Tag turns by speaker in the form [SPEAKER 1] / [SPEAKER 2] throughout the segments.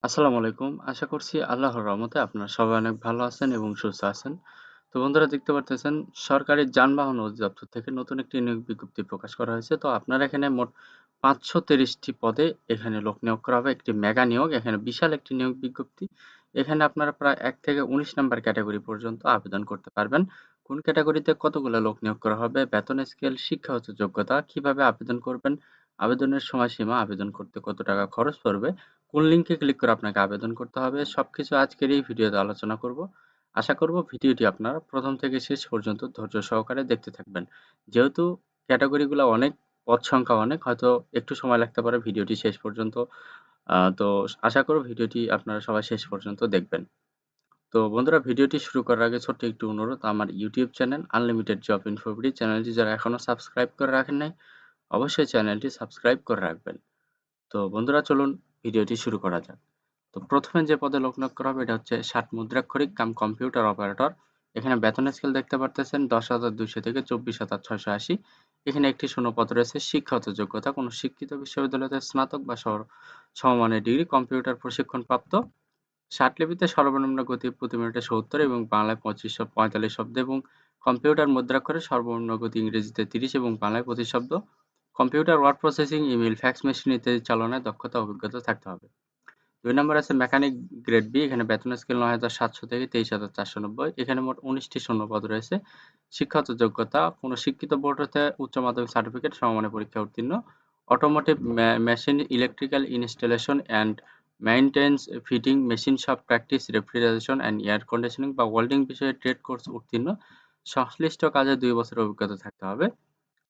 [SPEAKER 1] আসসালামু আলাইকুম। আশা করছি আল্লাহর রহমতে আপনারা সবাই অনেক ভালো আছেন এবং সুস্থ আছেন। তো বন্ধুরা দেখতে পারতেছেন সরকারি যানবাহন অধিদপ্তর থেকে নতুন একটি নিয়োগ বিজ্ঞপ্তি প্রকাশ করা হয়েছে। তো আপনার এখানে মোট ৫৩০ টি পদে এখানে লোক নিয়োগ করা হবে। একটি মেগা নিয়োগ। এখানে বিশাল একটি নিয়োগ বিজ্ঞপ্তি। এখানে আপনারা প্রায় ১ থেকে ১৯ নাম্বার ক্যাটেগরি পর্যন্ত আবেদন করতে পারবেন। কোন ক্যাটেগরিতে কতগুলো লোক নিয়োগ করা হবে, বেতন স্কেল, শিক্ষাগত যোগ্যতা, কিভাবে আবেদন করবেন, আবেদনের সময়সীমা, আবেদন করতে কত টাকা খরচ পড়বে, কোন লিঙ্কে ক্লিক করে আপনাকে আবেদন করতে হবে সবকিছু আজকের এই ভিডিওতে আলোচনা করব। আশা করব ভিডিওটি আপনারা প্রথম থেকে শেষ পর্যন্ত ধৈর্য সহকারে দেখতে থাকবেন। যেহেতু ক্যাটাগরিগুলো অনেক, পদ সংখ্যা অনেক, হয়তো একটু সময় লাগতে পারে ভিডিওটি শেষ পর্যন্ত। তো আশা করব ভিডিওটি আপনারা সবাই শেষ পর্যন্ত দেখবেন। তো বন্ধুরা ভিডিওটি শুরু করার আগে ছোট্ট একটু অনুরোধ, আমার YouTube channel unlimited job InfoBD চ্যানেলটি যারা এখনও সাবস্ক্রাইব করে রাখেন নাই অবশ্যই চ্যানেলটি সাবস্ক্রাইব করে রাখবেন। তো বন্ধুরা চলুন ভিডিওটি শুরু করা যাক। তো প্রথমে যে পদে লোক নিয়োগ করা হবে এটা হচ্ছে ৬০ মুদ্রাক্ষরিক কাম কম্পিউটার অপারেটর। এখানে বেতন স্কেল দেখতে পারতেছেন ১০,২০০ থেকে ২৪,৬৮০। এখানে একটি শূন্যপদ রয়েছে। শিক্ষাগত যোগ্যতা কোনো শিক্ষিত বিশ্ববিদ্যালয়তে স্নাতক বা সমমানের ডিগ্রি, কম্পিউটার প্রশিক্ষণপ্রাপ্ত। ষাটলিপিতে সর্বনিম্ন গতি প্রতি মিনিটে ৭০ এবং বাংলায় ৪৫ শব্দ এবং কম্পিউটার মুদ্রাক্ষরে সর্বনিম্ন গতি ইংরেজিতে ৩০ এবং বাংলায় ২৫ শব্দ। Computer word processing, email, fax machine ইত্যাদি চালনায় দক্ষতা অভিজ্ঞতা থাকতে হবে। ২ নম্বরে আছে মেকানিক গ্রেড বি। এখানে বেতন স্কেল ৯,৭০০ থেকে ২৩,৪৯০। এখানে মোট ১৯টি শূন্যপদ রয়েছে। শিক্ষাগত যোগ্যতা কোনো শিক্ষিত বোর্ড হতে উচ্চ মাধ্যমিক সার্টিফিকেট, সমমানের পরীক্ষায় উত্তীর্ণ। Automotive machine, electrical installation and maintenance, fitting, machine shop practice, refrigeration and air conditioning বা ওয়েল্ডিং বিষয়ে ট্রেড কোর্স উত্তীর্ণ। সংশ্লিষ্ট কাজে ২ বছরের অভিজ্ঞতা থাকতে হবে।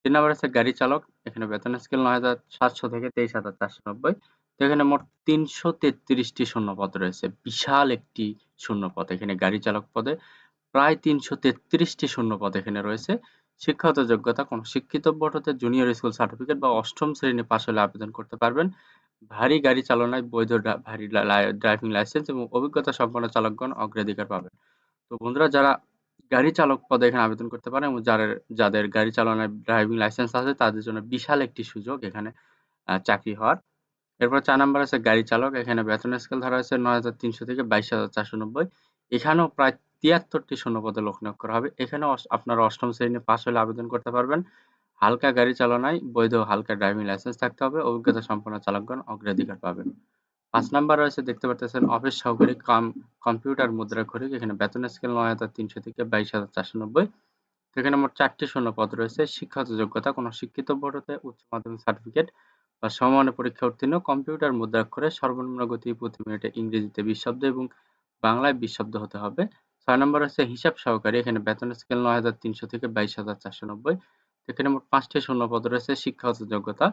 [SPEAKER 1] ৩ নাম্বার আছে গাড়ি চালক। এখানে বেতন স্কেল ৯,৭০০ থেকে ২৩,৪৯০। তো এখানে মোট ৩৩৩ টি শূন্যপদ রয়েছে। বিশাল একটি শূন্যপদ। এখানে গাড়ি চালক পদে প্রায় ৩৩৩ টি শূন্যপদ এখানে রয়েছে। শিক্ষাগত যোগ্যতা কোনো শিক্ষিত বোর্ড হতে জুনিয়র স্কুল সার্টিফিকেট বা ৮ম শ্রেণী পাস হলে আবেদন করতে পারবেন। ভারী গাড়ি চালনায় বৈধ ভারী ড্রাইভিং লাইসেন্স এবং অভিজ্ঞতা সম্পন্ন চালকগণ অগ্রাধিকার পাবেন। তো বন্ধুরা যারা গাড়ি চালক পদে এখানে আবেদন করতে পারেন এবং যাদের গাড়ি চালানোর ড্রাইভিং লাইসেন্স আছে তাদের জন্য বিশাল একটি সুযোগ এখানে চাকরি হওয়ার। এরপর ৪ নাম্বার আছে গাড়ি চালক। এখানে বেতন স্কেল ধরা হয়েছে ৯,৩০০ থেকে ২২,৪৯০। এখানেও প্রায় ৭৩ টি শূন্যপদে লোক নিয়োগ করা হবে। এখানেও আপনারা ৮ম শ্রেণী পাস হলে আবেদন করতে পারবেন। হালকা গাড়ি চালনায় বৈধ হালকা ড্রাইভিং লাইসেন্স থাকতে হবে। অভিজ্ঞতা সম্পন্ন চালকগণ অগ্রাধিকার পাবেন। ৫ নাম্বার রয়েছে দেখতে পারতেছেন অফিস সহকারী কাম কম্পিউটার মুদ্রাক্ষরিক। এখানে বেতন স্কেল ৯,৩০০ থেকে ২২,৪৯০। তো এখানে মোট ৪ টি শূন্যপদ রয়েছে। শিক্ষাগত যোগ্যতা কোনো শিক্ষিত বোর্ড হতে উচ্চ মাধ্যমিক সার্টিফিকেট বা সমমানের পরীক্ষা উত্তীর্ণ। কম্পিউটার মুদ্রাক্ষরে সর্বনিম্ন গতি প্রতি মিনিটে ইংরেজিতে ২০ শব্দ এবং বাংলায় ২০ শব্দ হতে হবে। ৬ নম্বর হচ্ছে হিসাব সহকারী। এখানে বেতন স্কেল ৯,৩০০ থেকে ২২,৪৯০। এখানে মোট ৫ টি শূন্যপদ রয়েছে। শিক্ষাগত যোগ্যতা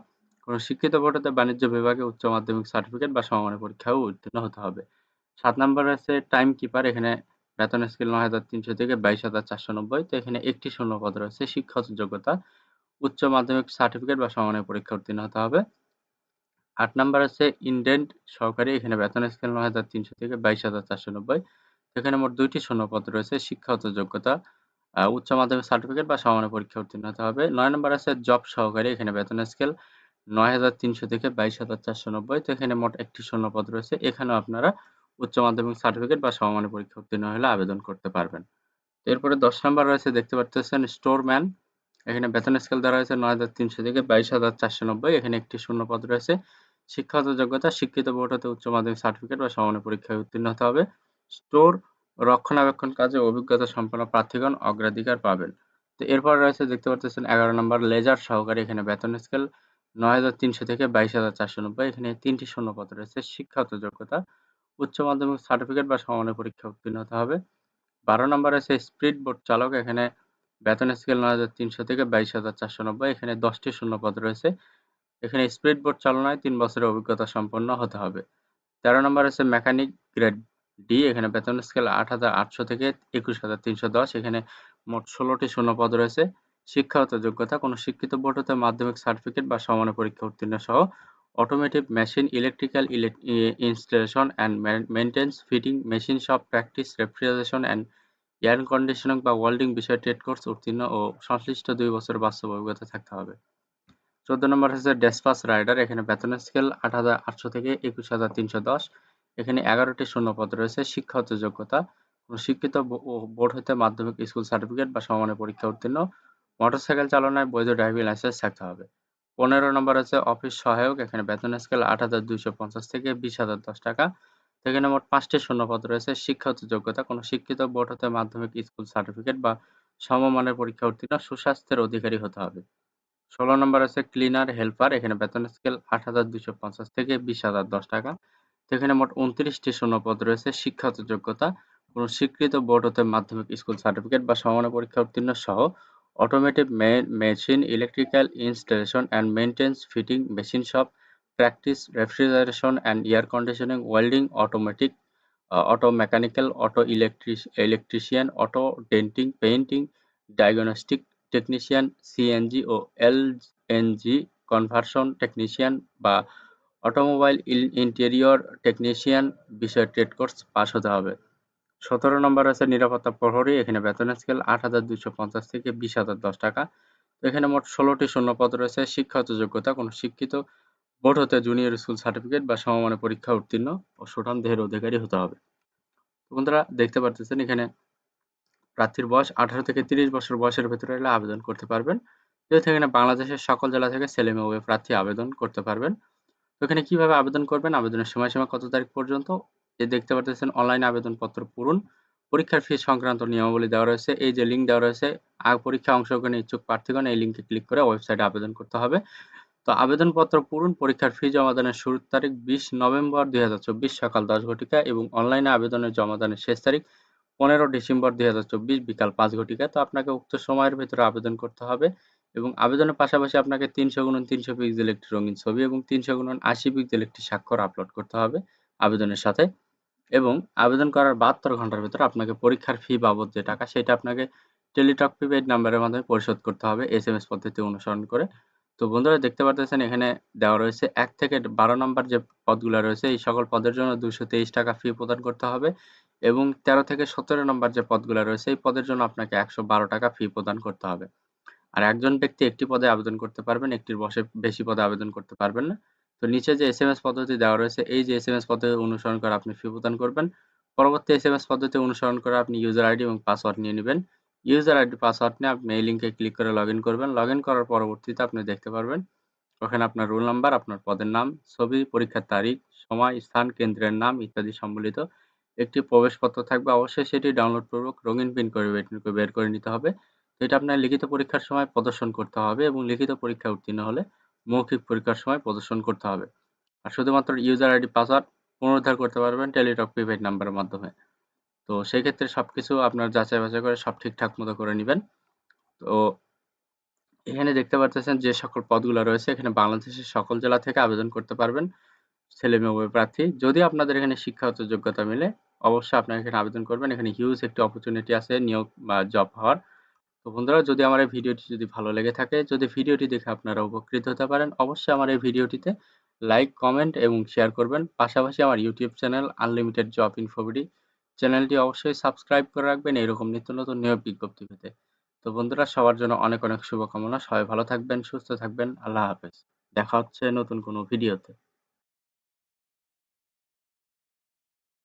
[SPEAKER 1] কোনো শিক্ষিত বোর্ড হতে বাণিজ্য বিভাগে উচ্চ মাধ্যমিক সার্টিফিকেট বা সমমানের পরীক্ষায়ও উত্তীর্ণ হতে হবে। ৭ নম্বর আছে টাইম কিপার। এখানে বেতন স্কেল ৯,৩০০ থেকে ২২,৪৯০। তো এখানে একটি শূন্যপদ রয়েছে। শিক্ষাগত যোগ্যতা উচ্চ মাধ্যমিক সার্টিফিকেট বা সমমানের পরীক্ষা উত্তীর্ণ হতে হবে। ৮ নাম্বার আছে ইনডেন্ট সহকারী। এখানে বেতন স্কেল ৯,৩০০ থেকে ২২,৪৯০। এখানে মোট ২ টি শূন্যপদ রয়েছে। শিক্ষাগত যোগ্যতা উচ্চ মাধ্যমিক সার্টিফিকেট বা সমমানের পরীক্ষায় উত্তীর্ণ হতে হবে। ৯ নাম্বার আছে জব সহকারী। এখানে বেতন স্কেল ৯,৩০০ থেকে ২২,৪৯০। তো এখানে মোট একটি শূন্যপদ রয়েছে। এখানেও আপনারা উচ্চ মাধ্যমিক সার্টিফিকেট বা সমমানের পরীক্ষা উত্তীর্ণ হলে আবেদন করতে পারবেন। এরপরে ১০ নাম্বার রয়েছে দেখতে পারতেছেন স্টোরম্যান। এখানে বেতন স্কেল দেওয়া রয়েছে ৯,৩০০ থেকে ২২,৪৯০। এখানে একটি শূন্যপদ রয়েছে। শিক্ষাগত যোগ্যতা শিক্ষিত বোর্ড হতে উচ্চ মাধ্যমিক সার্টিফিকেট বা সমমানের পরীক্ষায় উত্তীর্ণ হতে হবে। স্টোর রক্ষণাবেক্ষণ কাজে অভিজ্ঞতা সম্পন্ন প্রার্থীগণ অগ্রাধিকার পাবেন। তো এরপর রয়েছে দেখতে পারতেছেন ১১ নম্বর লেজার সহকারী। এখানে বেতন স্কেল ৯,৩০০ থেকে ২২,৪৯০। এখানে ৩টি শূন্যপদ রয়েছে। শিক্ষাগত যোগ্যতা উচ্চ মাধ্যমিক সার্টিফিকেট বা সমমানের পরীক্ষায় উত্তীর্ণ হতে হবে। ১২ নম্বরে আছে স্পিড বোট চালক। এখানে বেতন স্কেল ৯,৩০০ থেকে ২২,৪৯০। এখানে ১০ টি শূন্যপদ রয়েছে। এখানে স্পিড বোট চালনায় ৩ বছরের অভিজ্ঞতা সম্পন্ন হতে হবে। ১৩ নম্বর আছে মেকানিক গ্রেড ডি। এখানে বেতন স্কেল ৮,৮০০ থেকে ২১,৩১০। এখানে মোট ১৬ টি শূন্যপদ রয়েছে। শিক্ষাগত যোগ্যতা কোনো শিক্ষিত বোর্ড হতে মাধ্যমিক সার্টিফিকেট বা সমমানের পরীক্ষা উত্তীর্ণ সহ automotive machine, electrical installation and maintenance, fitting, machine shop practice, refrigeration and air conditioning বা ওয়েল্ডিং বিষয়ে ট্রেড কোর্স উত্তীর্ণ ও সংশ্লিষ্ট ২ বছরের বাস্তব অভিজ্ঞতা থাকতে হবে। ১৪ নম্বর হচ্ছে ডেসপাচ রাইডার। এখানে বেতন স্কেল ৮,৮০০ থেকে ২১,৩১০। এখানে 11টি শূন্যপদ রয়েছে। শিক্ষাগত যোগ্যতা কোনো শিক্ষিত বোর্ড হতে মাধ্যমিক, স্কুল সার্টিফিকেট বা সমমানের পরীক্ষা উত্তীর্ণ, মোটরসাইকেল চালনায় বৈধ ড্রাইভিং লাইসেন্স থাকতে হবে। 15 নম্বর আছে অফিস সহায়ক। এখানে বেতন স্কেল 8,250 থেকে 20,010 টাকা। এখানে মোট 5টি শূন্যপদ রয়েছে। শিক্ষাগত যোগ্যতা কোনো শিক্ষিত বোর্ড হতে মাধ্যমিক, স্কুল সার্টিফিকেট বা সমমানের পরীক্ষা উত্তীর্ণ, সুস্বাস্থ্যের অধিকারী হতে হবে। 16 নম্বর আছে ক্লিনার হেল্পার। এখানে বেতন স্কেল 8,250 থেকে 20,010 টাকা। এখানে মোট 29টি শূন্যপদ রয়েছে। শিক্ষাগত যোগ্যতা কোনো স্বীকৃত বোর্ড হতে মাধ্যমিক, স্কুল সার্টিফিকেট বা সমমানের পরীক্ষা উত্তীর্ণ সহ automotive machine, electrical installation and maintenance, fitting, machine shop, practice, refrigeration and air conditioning, welding, auto mechanical, auto electrician, auto denting, painting, diagnostic technician, CNG ও এলএনজি কনভার্সন টেকনিশিয়ান বা automobile interior technician বিষয়ে trade course pass হতে হবে। 17 নম্বর আছে নিরাপত্তা প্রহরী। এখানে বেতন স্কেল 8,250 থেকে 20,010 টাকা। এখানে মোট 16টি শূন্যপদ রয়েছে। শিক্ষাগত যোগ্যতা কোনো শিক্ষিত বোর্ড হতে জুনিয়র স্কুল সার্টিফিকেট বা সমমানের পরীক্ষা উত্তীর্ণ ও সুঠাম দেহের অধিকারী হতে হবে। বন্ধুরা দেখতে পারতেছেন এখানে প্রার্থীর বয়স 18 থেকে 30 বছর বয়সের ভেতরে হলে আবেদন করতে পারবেন। যেহেতু এখানে বাংলাদেশের সকল জেলা থেকে ছেলে-মেয়ে উভয় প্রার্থী আবেদন করতে পারবেন। তো এখানে কিভাবে আবেদন করবেন, আবেদনের সময়সীমা কত তারিখ পর্যন্ত, দেখতে পারতেছেন অনলাইনে আবেদনপত্র পূরণ, পরীক্ষার ফি সংক্রান্ত নিয়মাবলী দেওয়া রয়েছে। এই যে লিঙ্ক দেওয়া রয়েছে, পরীক্ষায় অংশগ্রহণে ইচ্ছুক প্রার্থীগণ এই লিঙ্কে ক্লিক করে ওয়েবসাইটে আবেদন করতে হবে। তো আবেদনপত্র পূরণ, পরীক্ষার ফি জমাদানের শুরুর তারিখ 20 নভেম্বর 2024 সকাল 10 ঘটিকা এবং অনলাইনে আবেদনের জমাদানের শেষ তারিখ 15 ডিসেম্বর 2024 বিকাল 5 ঘটিকা। তো আপনাকে উক্ত সময়ের ভেতরে আবেদন করতে হবে এবং আবেদনের পাশাপাশি আপনাকে 300x300 পিক্সেল একটি রঙিন ছবি এবং 300x80 পিক্সেল একটি স্বাক্ষর আপলোড করতে হবে আবেদনের সাথে। এবং আবেদন করার 72 ঘন্টার ভেতরে আপনাকে পরীক্ষার ফি বাবদ যে টাকা সেটা আপনাকে টেলিটক প্রিপেইড নাম্বারের মাধ্যমে পরিশোধ করতে হবে এসএমএস পদ্ধতি অনুসরণ করে। তো বন্ধুরা দেখতে পারতেছেন এখানে দেওয়া রয়েছে 1 থেকে 12 নম্বর যে পদগুলা রয়েছে এই সকল পদের জন্য 223 টাকা ফি প্রদান করতে হবে এবং 13 থেকে 17 নম্বর যে পদগুলা রয়েছে এই পদের জন্য আপনাকে 112 টাকা ফি প্রদান করতে হবে। আর একজন ব্যক্তি একটি পদে আবেদন করতে পারবেন, একটির বেশি পদে আবেদন করতে পারবেন না। তো নিচে যে এসএমএস পদ্ধতি দেওয়া রয়েছে এই যে এসএমএস পদ্ধতি অনুসরণ করে আপনি ফি প্রদান করবেন। পরবর্তী এসএমএস পদ্ধতি অনুসরণ করে আপনি ইউজার আইডি এবং পাসওয়ার্ড নিয়ে নেবেন। ইউজার আইডি পাসওয়ার্ড নিয়ে আপনি এই লিঙ্কে ক্লিক করে লগইন করবেন। লগইন করার পরবর্তীতে আপনি দেখতে পারবেন ওখানে আপনার রোল নাম্বার, আপনার পদের নাম, ছবি, পরীক্ষার তারিখ, সময়, স্থান, কেন্দ্রের নাম ইত্যাদি সম্বলিত একটি প্রবেশপত্র থাকবে। অবশ্যই সেটি ডাউনলোডপূর্বক রঙিন প্রিন্ট করে বের করে নিতে হবে। তো এটা আপনার লিখিত পরীক্ষার সময় প্রদর্শন করতে হবে এবং লিখিত পরীক্ষায় উত্তীর্ণ হলে মৌখিক পরীক্ষার সময় প্রদর্শন করতে হবে। আর শুধুমাত্র ইউজার আইডি পাসওয়ার্ড পুনরুদ্ধার করতে পারবেন টেলিটক প্রিপেইড নাম্বারের মাধ্যমে। তো সেই ক্ষেত্রে সবকিছু আপনার যাচাই বাছাই করে সব ঠিকঠাক মতো করে নিবেন। তো এখানে দেখতে পারতেছেন যে সকল পদগুলো রয়েছে এখানে বাংলাদেশের সকল জেলা থেকে আবেদন করতে পারবেন ছেলে-মেয়ে উভয় প্রার্থী। যদি আপনাদের এখানে শিক্ষাগত যোগ্যতা মিলে অবশ্যই আপনারা এখানে আবেদন করবেন। এখানে হিউজ একটি অপরচুনিটি আছে নিয়োগ বা জব হওয়ার। তো বন্ধুরা যদি আমার এই ভিডিওটি যদি ভালো লেগে থাকে, যদি ভিডিওটি দেখে আপনারা উপকৃত হতে পারেন, অবশ্যই আমার এই ভিডিওটিতে লাইক, কমেন্ট এবং শেয়ার করবেন। পাশাপাশি আমার YouTube channel unlimited job InfoBD চ্যানেলটি অবশ্যই সাবস্ক্রাইব করে রাখবেন এরকম নিত্য নতুন নিয়োগ বিজ্ঞপ্তি পেতে। তো বন্ধুরা সবার জন্য অনেক অনেক শুভকামনা। সবাই ভালো থাকবেন, সুস্থ থাকবেন। আল্লাহ হাফেজ। দেখা হচ্ছে নতুন কোনো ভিডিওতে।